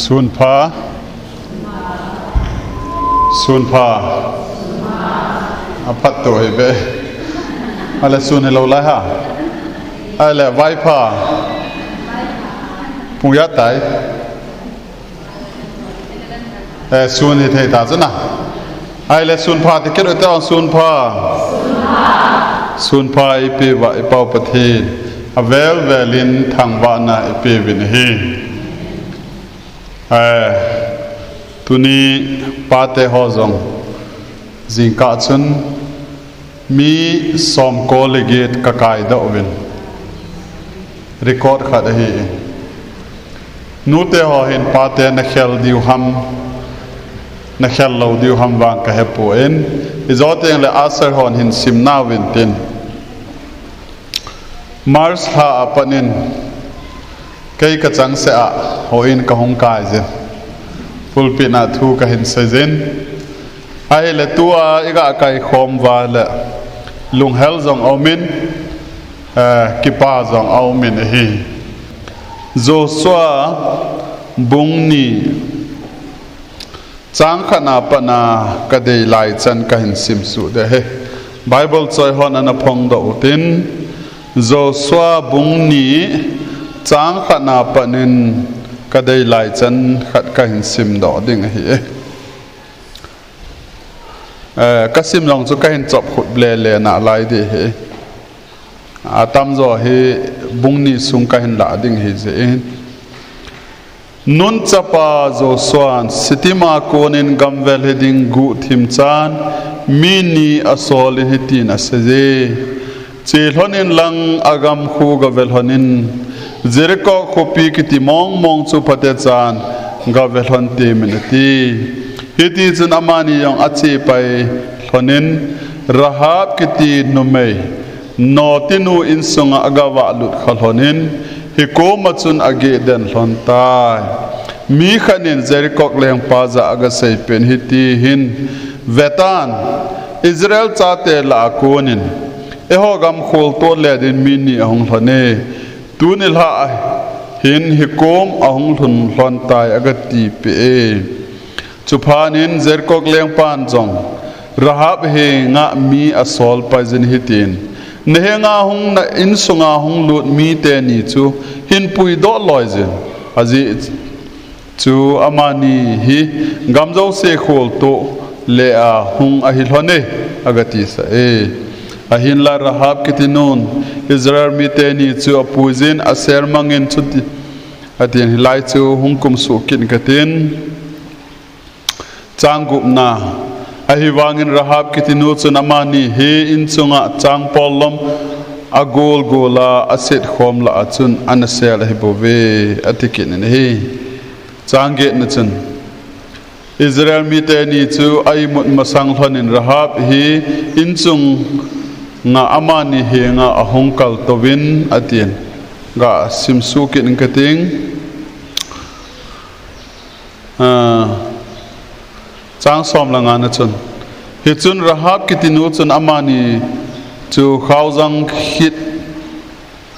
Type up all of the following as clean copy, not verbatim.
Sun pha apat to hebe ala sun hello la ha ala vai pha puya tai sun he thei ta chana ala sun pha te ket ta sun pha ipe wa ipau pathe avel velin thangwa na ipe vin hi tuni pate hozong zingka chun mi som ko legit kakai da ovin record khat hi nute ho hin pate na khel diu ham na khel lo diu ham wang ka hepo en izoteng le asar hon hin simna win tin mars ha apanin kai ka chang se a hoin ka hong kai je pulpina thu ka hin sezen ai le tua iga kai khom wa le lung hel zong aumin kipa zong aumin hi Joshua bungni chang khana pana ka dei lai chan ka hin sim su de he bible choi hon ana phong do tin Joshua bungni chang khana panin kadai lai chan khat ka hin sim do ding hi ka sim long chu ka hin chop khut ble le na lai di hi atam zo hi bungni sung ka hin la ding hi je nun chapa Joshua sitima konin gamvel heding gu thim chan mini asol hi tin aseje chilhonin lang agam khu gavel honin Jericho khopi kiti mong chu phate chan gavelhon te minati hiti chun amani yong achi pai thonin rahab kiti numei notinu insunga agawa lut khalhonin hikoma chun age den hlon tai mi khanin Jericho leng pa za aga sei pen hiti hin vetan Israel chate la konin ehogam khol to le din mini ahong thone tunil ha hin hikom ahong thun hlon tai agati pe chuphanin Jericho leng pan jong rahab he nga mi asol pajin hitin nehenga hung na insunga hung lut mi te ni chu hin pui do loizen aji chu amani hi gamjo se khol to le a hung a hilhone agati sa ahin la rahab kitinun Israel miteni chu apuzin aser mangin chuti atin hilai chu hungkum su kin katin changup na ahiwangin rahab kitinu chu namani he inchunga changpolom agol gola aset khom la achun anasel hibove atikin he changge na chun Israel miteni chu aimut masang thonin rahab hi inchung nga amani he nga ahongkal tovin atien ga simsu kin kating chang som la nga na chun hi chun rahab kitinu chun amani chu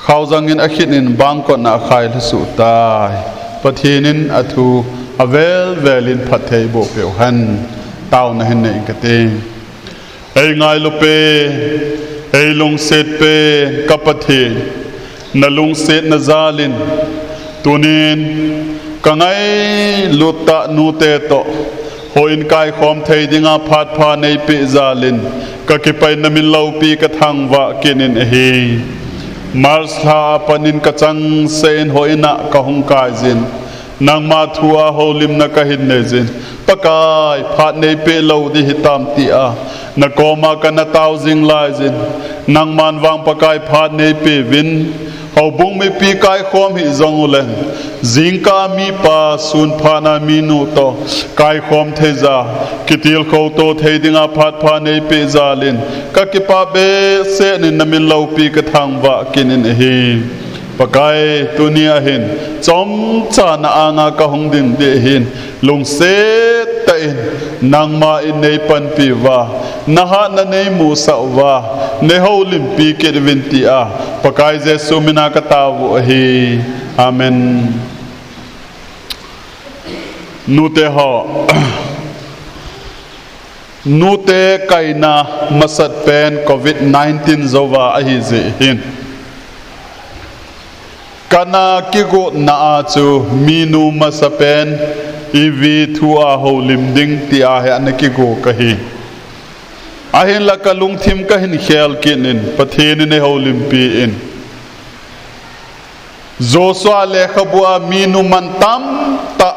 khauzang in akhit in bangko na khai su tai pathinin athu avel velin phathei bo pe han taw na hin nei kating ei ngai lupe ei lung set pe kapathe na lung set na zalin tunin kangai luta nute to hoin kai khom thei dinga phat pha nei pe zalin ka ki pai na min lo pi ka thangwa kinin hi mars ha panin ka chang sen hoina ka hung kai jin nang ma thua holim na ka hin ne jin pakai phat nei pe lo di hitam ti a na koma kana tausing lai jin nang man wang pakai phat nei pe win ho bung mi pi kai khom hi zongulen zingka mi pa sun phana minu to kai khom theza kitil kho to theidinga phat pha nei pe zalin ka ki pa be se ni namin lo pi ka thangwa kinin hi pakai tunia hin chom cha na anga ka hongdin de hin lung se ta in nang ma in nei pan pi wa na ha na nei mu sa wa ne ho lim pi ke vin ti a pakai jesu mina ka ta wo hi amen nute ho nute kaina masat pen COVID-19 zowa ahi ze hin kana kigo na chu minu masapen ivi thua ho limding ti a he an kigo kahi ahin la kalung thim ka hin khel kinin pathin ne ho limpi in Joshua le khabua minu mantam ta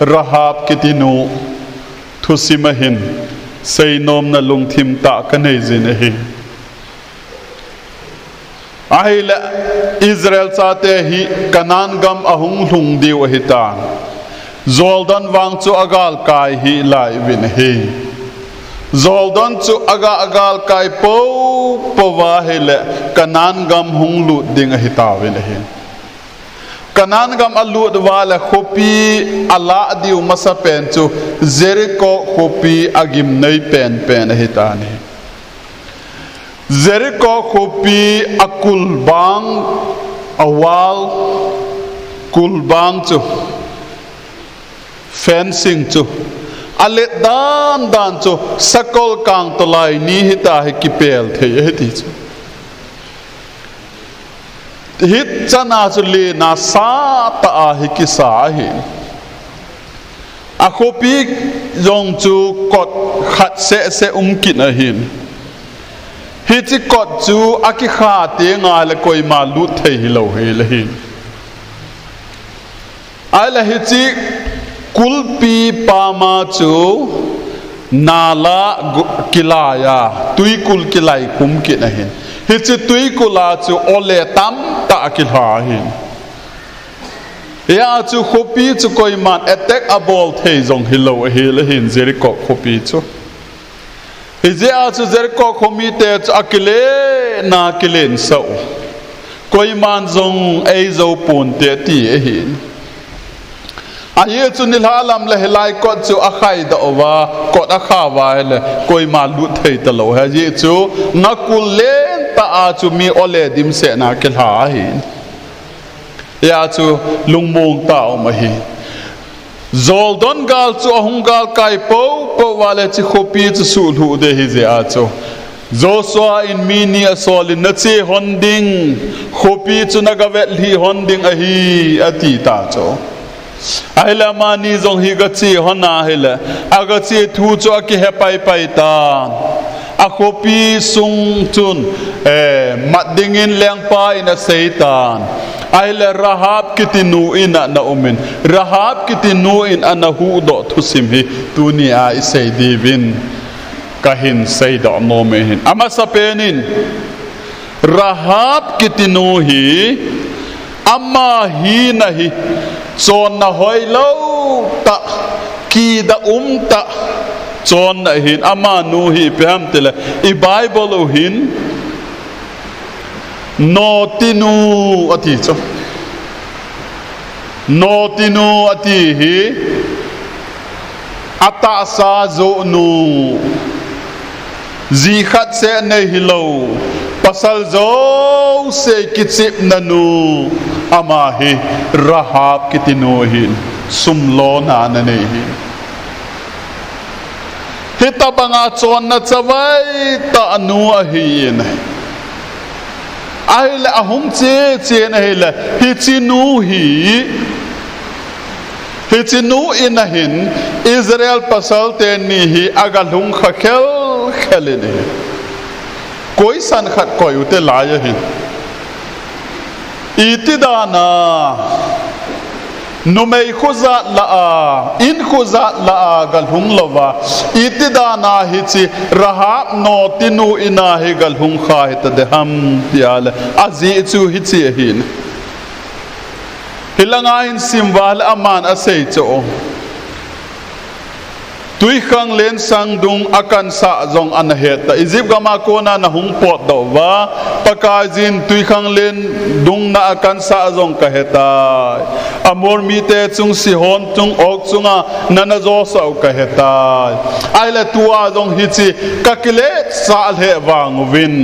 rahab kitinu thusimahin seinom na lungthim ta kanei jin hi ahila Israel sate hi kanan gam ahung hlung diu hita Jordan wang chu agal kai hi lai win hi Jordan chu agal kai po wa hele kanan gam hung lu ding hita win hi kanan gam alut wala khopi ala diu masa pen chu Jericho khopi agim nei pen hitani Jericho khopi akul bang awal kulbang chu fencing chu ale dan chu sakol kang tolai ni hita he kipel the heti chu hit chana chu le na sa ta a hi ki sa hi a khopi yong chu kot khat se kin a hin hi chi kot chu aki kha te nga le koi ma lu thei hi lo he le hin ai la hi chi kulpi pa ma chu nala kilaya tui kul kilai kum ki na hin hi chi tui kula chu ole tam ta akilha hin ya chu khopi chu koi man attack abol thei jong hilo he le hin Jericho khopi chu Izia chu Jericho khomi te akile na kilen so koi man jong ei zo pun te ti e hin aye chu nilhalam le helai ko chu akhai da owa ko akha wa le koi ma lu thei ta lo ha ye chu ngakul len ta a chu mi ole dim se na kilha hin ya chu lungmong ta o ma hi Jordan gal chu ahungal kai po wale chi khopi chu sul hu de hi ze a chu Joshua in mini asol in nache honding khopi chu nagavet hi honding a hi ati ta chu aila mani jong hi ga chi hona hela aga chi thu chu aki he pai ta a khopi sung chun madingin lengpa in a seitan aila rahab kitinu ina na umin rahab kitinu in anahu do thusim hi tunia isei divin kahin sei do no mehin ama sapenin rahab kitinu hi amma hi nahi chon na hoi lo ta ki da ta chon na hin ama nu hi pem tele I bible hin notinu ati cho notinu ati hi ata sa zo nu zi khat se nei hilo pasal zo se kichip nanu ama hi rahab kitinu hin sumlo na nei hi hita banga chon na chawai ta anu a hi nei ai la ahum che na hele hi chinu in a hin Israel pasal te ni hi agalung khakhel khelene koi san khat koi ute la ya hin itidana numei khuza la in khuza la galhung lova itidana hi chi rahab no tinu ina hi galhung kha hita de ham tial azi chu hi chi hin hilanga in simwal aman asei cho tui khang len sang dung akan sa jong an heta Egypt gama kona na hung pot do wa pakajin tui khang len dung na akan sa jong ka heta amor mi te chung si hon chung ok chunga nana zo sa ka heta ai la tua jong hi chi kakile sa he wang win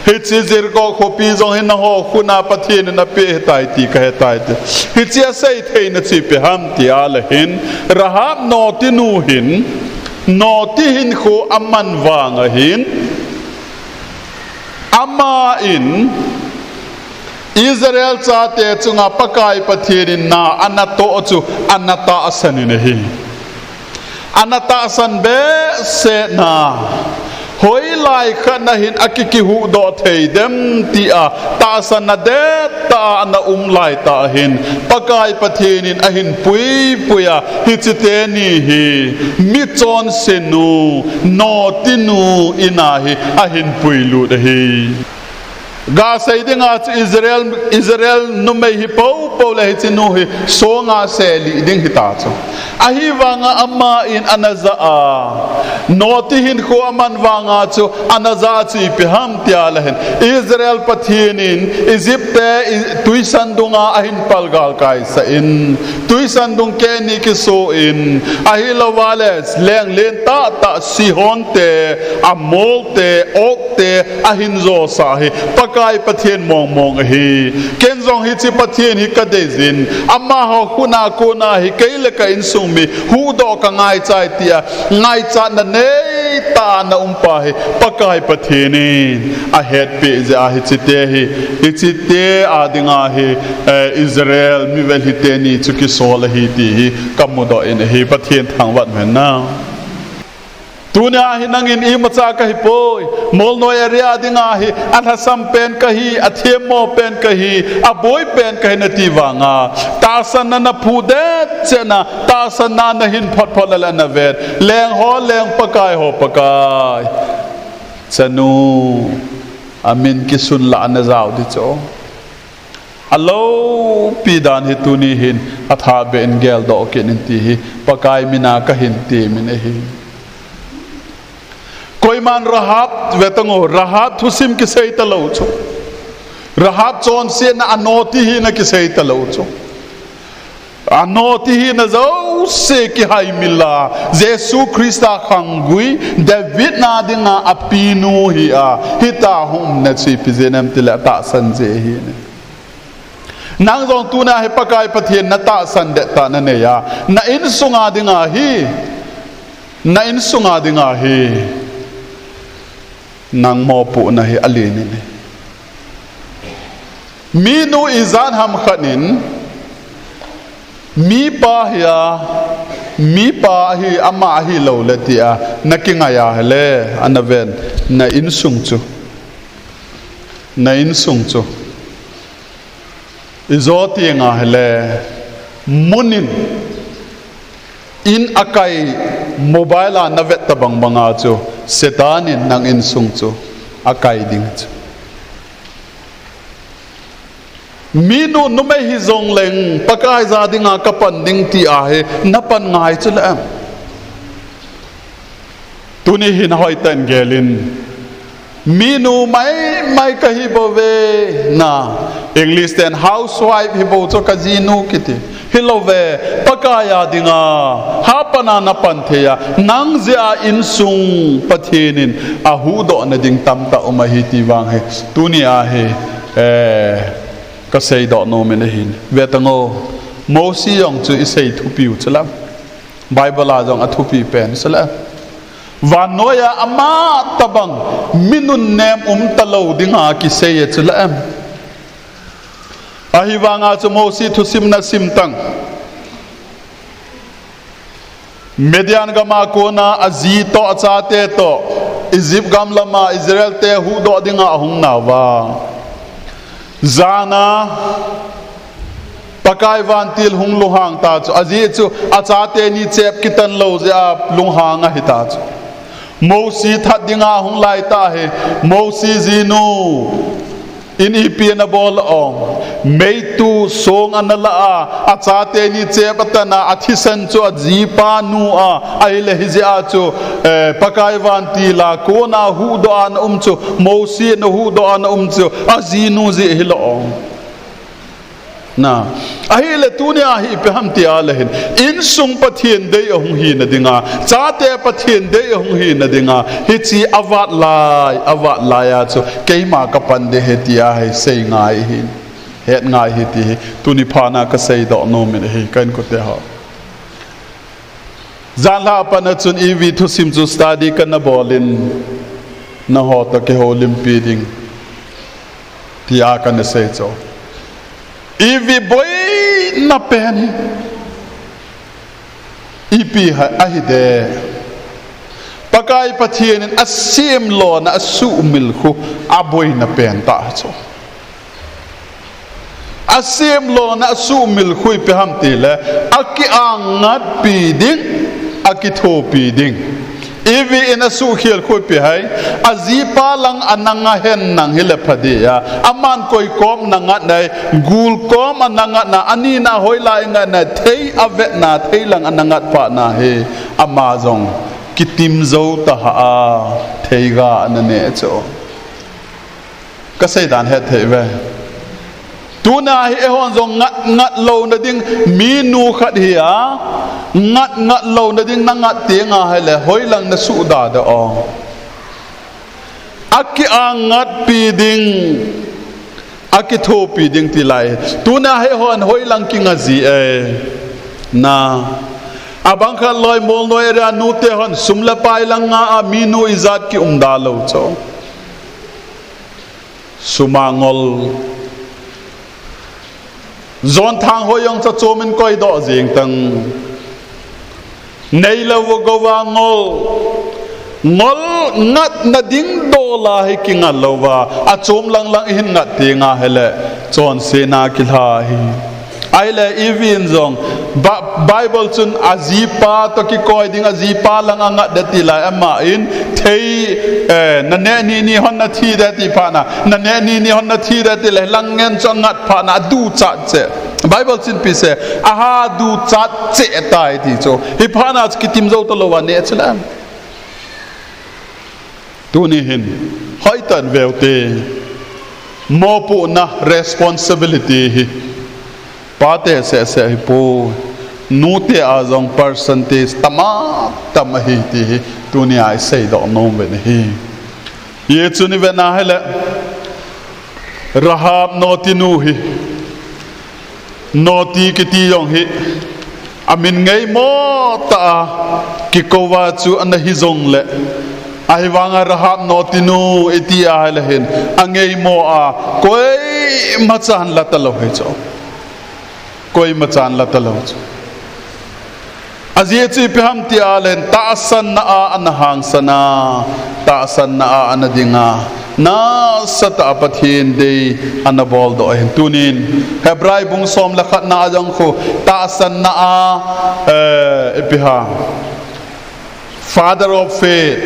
Hichi zirko kopi zong hin ho khuna pathin na pe tai ti ka tai te hichi sei thei na chi pe ham ti ala hin rahab no ti nu hin no ti hin kho amman wanga hin ama in Israel cha te chunga pakai pathin na anato chu anata asanin hi anata asan be se na hoi lai khana hin akiki hu do thei dem ti a ta sana de ta na lai ta hin pakai pathinin a hin pui puya hi chite ni hi mi chon senu no tinu ina hi a hin pui lu de hi ga sai dinga Israel no mai hi po le hi chinu hi so nga se li ding hi ta cho a hi wanga amma in anaza a no ti hin kho aman wanga cho anaza chi pe ham tia la hen Israel pathinin Egypt tuisan dunga a hin palgal kai sa in tuisan dung ke ni ki so in a hi lawales leng len ta Sihon te Amol te Ok te a hin zo sa hi kai pathian mong hi kenzong hi chi pathian hi ka dezin amma ho kuna kona hi keile ka insung mi hu do ka ngai chai tia ngai cha na nei ta na umpa hi pakai pathiani a het pe ze a hi chi te adinga hi Israel mi vel hi te ni chu ki sol hi ti hi kamudo in hi pathian thang wat men na tunia hi nangin I macha ka hi poi mol no area dinga hi alhasam pen ka hi athemo pen ka hi aboi pen ka hi na ti wanga ta san na phude chena ta san na hin phot la na vet leng ho leng pakai ho pakai chanu amin ki sun la na zaw di cho alo pidan hi tuni hin atha ben gel do ken ti hi pakai mina ka hin ti min hi Koiman rahab vetango rahab thusim ki sei talo cho rahab chon se na anoti hi na ki sei talo cho anoti hi na zo se ki hai mila Jesu Christa khangui David na dinga apinu hi a hita hum na chi pizenem tila ta san je hi ne nang zong tu na he pakai pathian na ta san de ta na ne ya na in sunga dinga hi nang mo pu na hi alini ne mi nu izan ham khanin mi pa hi ama hi lo latia nakinga ya hele anaven na in sung chu izoti nga hele munin in akai mobile na vet tabang banga chu setanin nang in sung chu akai ding chu minu nume hi zong leng pakai za dinga kapan ding ti a he napan ngai chu la tuni hin hoi tan gelin minu mai ka hi bove na English ten housewife hi bo cho ka jinu kiti hilove pakaya dinga hapana na pantheya nang zia insung pathinin ahu do na ding tamta umahiti wang he tunia he ka sei do no men hin vetango mosi yong chu isei thupiu chalam bible a jong athupi pen sala vanoya ama tabang minun nem talo dinga ki sei chalam ahiwanga chu mosi thusim na simtang median gama kona azi to achate to Egypt gamlama Israel te hu do dinga hung nawa zana pakai vantil hung luhang ta chu azi chu achate ni chep kitan lo ja luhanga hita chu mosi that dinga hung lai ta he mosi zinu in ipiana bol ong meitu song anala achate ni chepatana athisan chu ajipa nu a aile hizia chu pakai vanti la kona hu do an chu mosi no hu do an chu azinu ji hilo na ahi le tunia hi pe ham ti alahin in sung pathian dei ong hi na dinga chate pathian dei ong hi na dinga hi chi awat lai ya chu keima ka pande he ti a he sei ngai hin het ngai hi ti tuni phana ka sei do no me hi kan ko te ha zanla pana chun ev thu sim chu study kan na bolin na ho ta ke olympi ding ti a kan sei cho ivi boy na pen ipi ahide pakai pathian asim lo na asu mil khu aboy na pen ta cho asim lo na asu mil khu pe ham ti le aki angat pi ding aki tho pi ding ivi in asu khial khoi pe hai azipa lang ananga hen nang hile phadia aman koi kom nanga nai gul kom ananga na ani na hoila nga na thei avet na thei lang ananga pa na he amazong kitim zo ta ha thei ga anane cho ka sei dan he thei ve tu na hi hon zong ngat lo na ding mi nu khat hi a ngat lo na ding na ngat te nga hai le hoi lang na su da da o aki angat pi ding aki tho pi ding ti lai tu na hi hon hoi lang ki nga zi e na abang kha loi mol noi ra nu te hon sum la pai lang nga a mi nu izat ki da lo cho sumangol zon thang hoyong cha chomin koi do jing tang nei lo go wa ngol ngat na ding do la hi kinga lo wa a chom lang hin ngat ti nga hele chon se na ki la hi ai le even zong bible chun azipa to ki koi ding azipa lang anga de ti la ama in thei na ne ni hon na thi de ti pha na ne ni hon na thi de ti le lang ngen cho ngat pha na du cha che bible chin pi se aha du cha che tai ti cho hi pha na ki tim zo to lo wa ne chla tu ni hin hoi tan velte mo pu na responsibility hi pate se hi po nute azong percentage tama hi ti tuni ai sei do no ben hi ye chuni ve na hele rahab no tinu hi no ti ki ti yong hi amin ngai mo ta ki kowa chu an hi zong le ai wanga rahab no tinu eti a hele hin angei mo a koi machan la ta lo he cho koi machan la ta lo cho azie chi pe ham ti alen ta san na a an hang sana ta san na a an dinga na sata pathin de anabol do hen tunin hebrai bung som la khat na ajang kho ta san na a epiha father of faith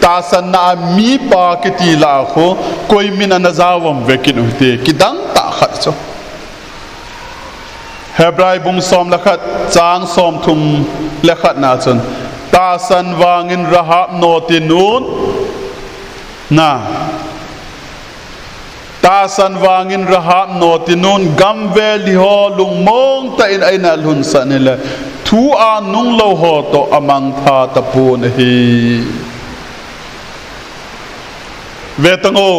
ta san na mi pa kiti la kho koi min na zawam vekin uti kidang ta khat cho hebrai bung som la khat chang som thum la khat na chun ta san wangin rahab no tinun na ta san wangin rahab no tinun gamve li ho lung mong ta in aina lun sanile thu a nung lo ho to amang tha ta pun hi vetango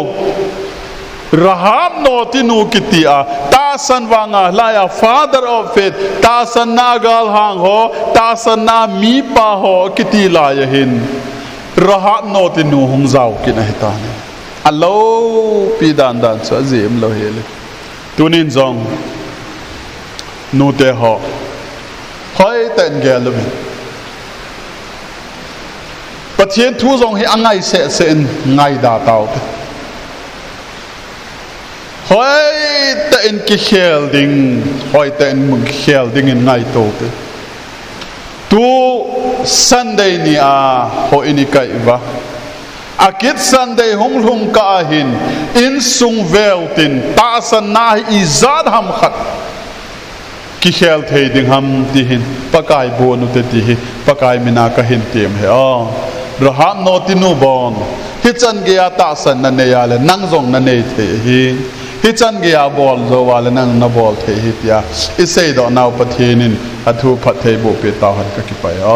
rahab no tinu kitia ta san wanga laya father of faith ta san nagal hang ho ta san na mi pa ho kiti la yahin rahab no tinu hung zau kina hitane allo pi dan sa zim lo hele tunin zong nu te ho hoi ten gel lo pathian thu zong hi angai se ngai da tau hoi ta in ki khel ding hoi ta in mung khel ding in ngai to te tu sunday ni a ho ini kai va akit sunday hung ka hin in sung vel tin ta san na izad ham khat ki khel thei ding ham ti hin pakai bonu te ti hi pakai mina ka hin tem he a raham no tinu bon hi chan ge ta san na ne ya le nang zong na ne the hi hi chan ge a bol zo wal nang na bol the hi tia isei do naw pathin in athu phat thei bo pe ta hat ka ki pa ya